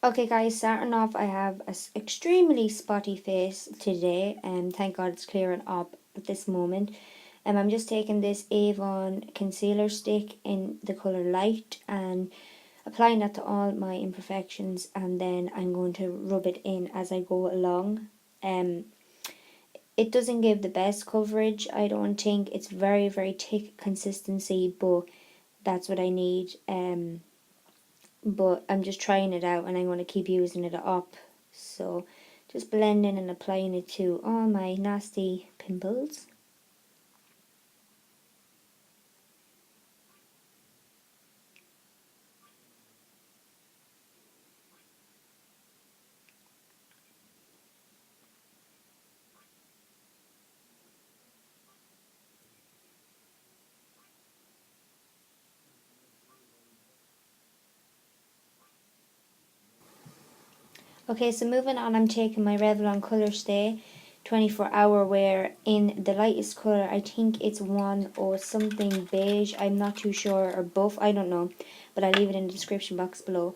Okay guys, starting off, I have an extremely spotty face today, and thank God it's clearing up at this moment. I'm just taking this Avon concealer stick in the colour light and applying that to all my imperfections, and then I'm going to rub it in as I go along. Um, it doesn't give the best coverage, I don't think. It's very, very thick consistency, but that's what I need. But I'm just trying it out and I'm going to keep using it up. So just blending and applying it to all my nasty pimples. Okay, so moving on, I'm taking my Revlon Color Stay 24-hour wear in the lightest color. I think it's one or something beige, I'm not too sure, or buff, I don't know, but I'll leave it in the description box below.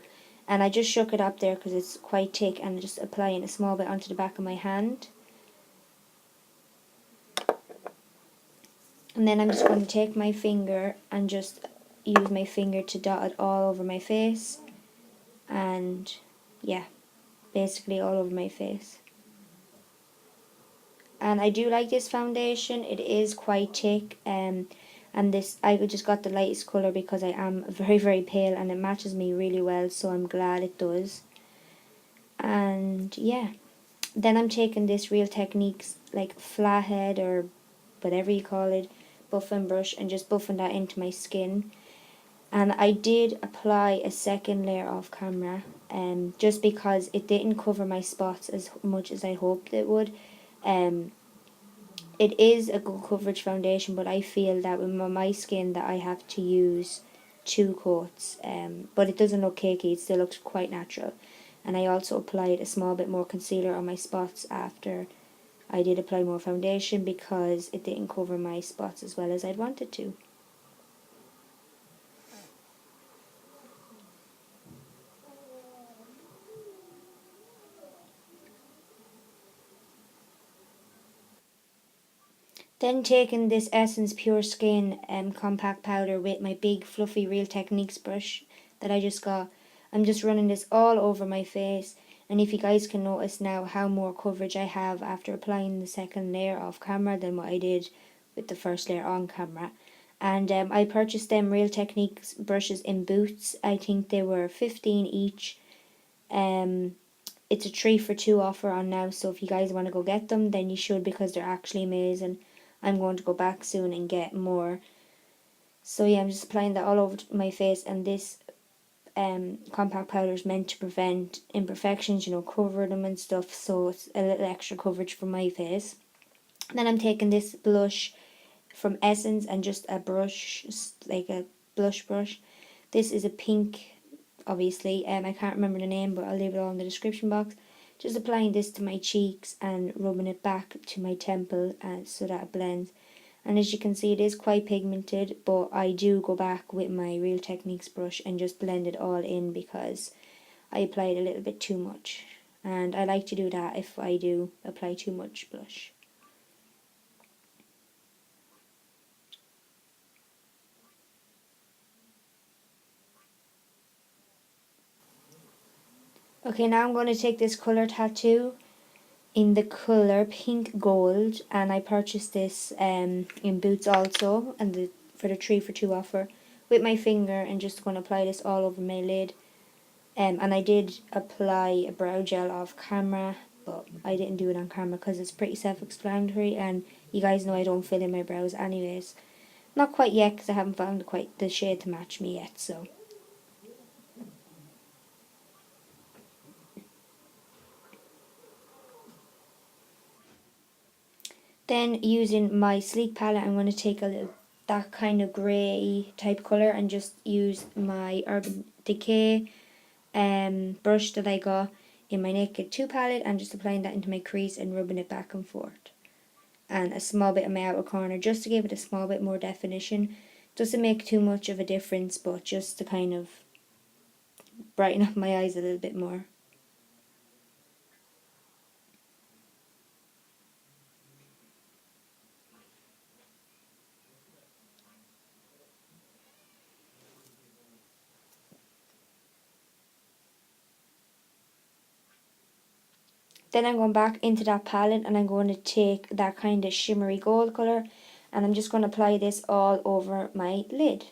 And I just shook it up there because it's quite thick, and just applying a small bit onto the back of my hand. And then I'm just going to take my finger and just use my finger to dot it all over my face. And yeah, basically all over my face. And I do like this foundation. It is quite thick. And this, I just got the lightest colour because I am very, very pale, and it matches me really well, so I'm glad it does. And yeah, then I'm taking this Real Techniques like flathead or whatever you call it, buffing brush, and just buffing that into my skin. And I did apply a second layer off camera, just because it didn't cover my spots as much as I hoped it would. Um, it is a good coverage foundation, but I feel that with my skin that I have to use two coats. But it doesn't look cakey, it still looks quite natural. And I also applied a small bit more concealer on my spots after I did apply more foundation, because it didn't cover my spots as well as I'd wanted to. Then taking this Essence Pure Skin compact powder with my big fluffy Real Techniques brush that I just got, I'm just running this all over my face. And if you guys can notice now how more coverage I have after applying the second layer off camera than what I did with the first layer on camera. And I purchased them Real Techniques brushes in Boots. I think they were 15 each. Um, it's a 3 for 2 offer on now, so if you guys want to go get them, then you should, because they're actually amazing. I'm going to go back soon and get more. So yeah, I'm just applying that all over my face, and this compact powder is meant to prevent imperfections, cover them and stuff, so it's a little extra coverage for my face. Then I'm taking this blush from Essence and just a brush, like a blush brush. This is a pink, obviously. I can't remember the name, but I'll leave it all in the description box. Just applying this to my cheeks and rubbing it back to my temple, so that it blends. And as you can see, it is quite pigmented, but I do go back with my Real Techniques brush and just blend it all in, because I applied a little bit too much. And I like to do that if I do apply too much blush. Okay, now I'm going to take this colour tattoo in the colour pink gold, and I purchased this in Boots also, and for the 3 for 2 offer, with my finger, and just going to apply this all over my lid. And I did apply a brow gel off camera, but I didn't do it on camera because it's pretty self-explanatory, and you guys know I don't fill in my brows anyways. Not quite yet, because I haven't found quite the shade to match me yet, so. Then using my Sleek palette, I'm going to take a little, that kind of grey type colour, and just use my Urban Decay brush that I got in my Naked 2 palette, and just applying that into my crease and rubbing it back and forth. And a small bit on my outer corner, just to give it a small bit more definition. Doesn't make too much of a difference, but just to kind of brighten up my eyes a little bit more. Then I'm going back into that palette and I'm going to take that kind of shimmery gold colour and I'm just going to apply this all over my lid.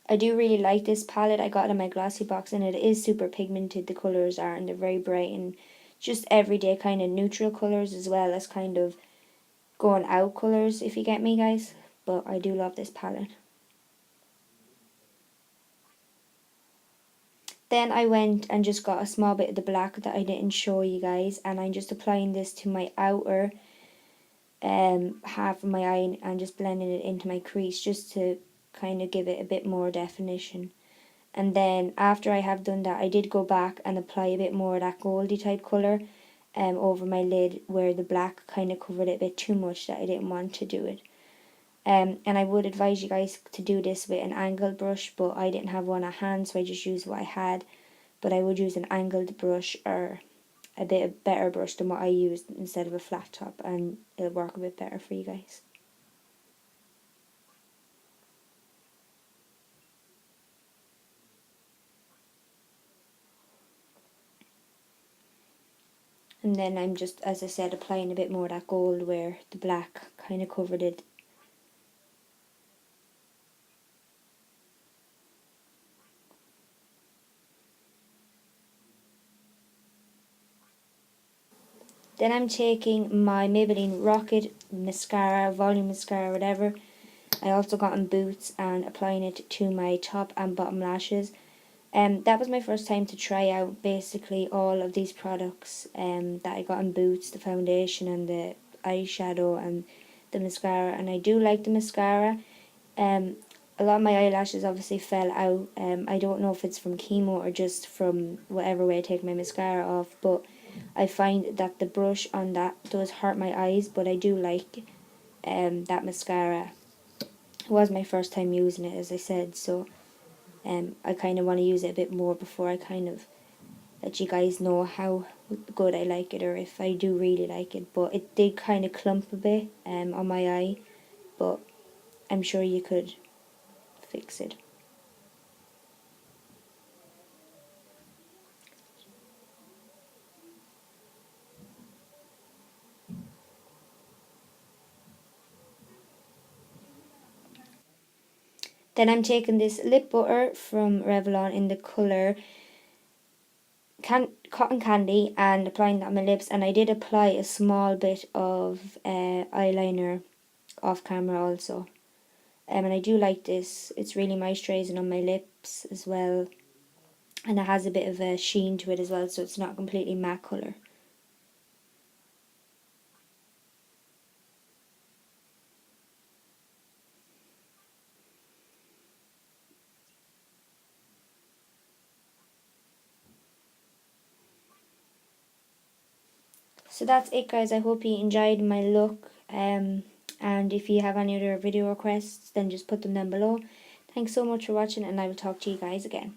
I do really like this palette. I got it in my Glossy box and it is super pigmented, the colours are, and they're very bright and just everyday kind of neutral colours as well as kind of going out colours, if you get me guys. But I do love this palette. Then I went and just got a small bit of the black that I didn't show you guys, and I'm just applying this to my outer half of my eye and just blending it into my crease just to kind of give it a bit more definition. And then after I have done that, I did go back and apply a bit more of that goldy type colour over my lid where the black kind of covered it a bit too much that I didn't want to do it. And I would advise you guys to do this with an angled brush, but I didn't have one at hand, so I just used what I had. But I would use an angled brush or a bit better brush than what I used instead of a flat top, and it'll work a bit better for you guys. And then I'm just, as I said, applying a bit more of that gold where the black kind of covered it. Then I'm taking my Maybelline Rocket mascara, volume mascara, whatever. I also got in Boots and applying it to my top and bottom lashes. That was my first time to try out basically all of these products that I got in Boots, the foundation and the eyeshadow and the mascara. And I do like the mascara. A lot of my eyelashes obviously fell out. I don't know if it's from chemo or just from whatever way I take my mascara off, but I find that the brush on that does hurt my eyes, but I do like that mascara. It was my first time using it, as I said, so I kind of want to use it a bit more before I kind of let you guys know how good I like it or if I do really like it. But it did kind of clump a bit on my eye, but I'm sure you could fix it. Then I'm taking this lip butter from Revlon in the colour Cotton Candy and applying that on my lips, and I did apply a small bit of eyeliner off camera also. And I do like this. It's really moisturising on my lips as well, and it has a bit of a sheen to it as well, so it's not completely matte colour. So that's it guys, I hope you enjoyed my look, and if you have any other video requests then just put them down below. Thanks so much for watching and I will talk to you guys again.